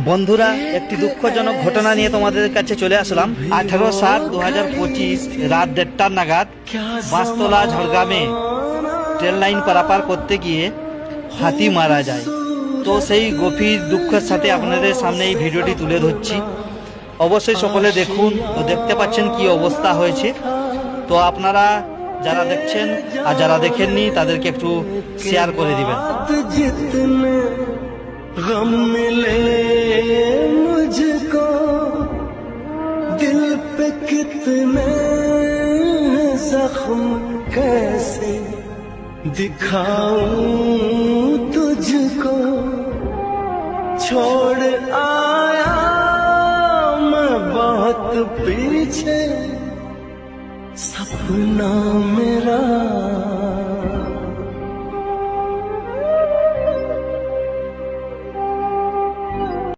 বন্ধুরা, একটি দুঃখজনক ঘটনা নিয়ে তোমাদের কাছে চলে আসলাম। 18/7/2025 রাত 1:30 নাগাদ বাঁশতলা ঝড়গ্রামে ট্রেন লাইন পারাপার করতে গিয়ে হাতি মারা যায়। তো সেই গভীর দুঃখের সাথে আপনাদের সামনে এই ভিডিওটি তুলে ধরছি। অবশ্যই সকলে দেখুন। তো দেখতে পাচ্ছেন কি অবস্থা হয়েছে। তো আপনারা যারা দেখছেন আর যারা দেখেননি তাদেরকে একটু শেয়ার করে দিবেন। गम मिले मुझको, दिल पे कितने जख्म कैसे दिखाऊं तुझको, छोड़ आया मैं बहुत पीछे, सपना मेरा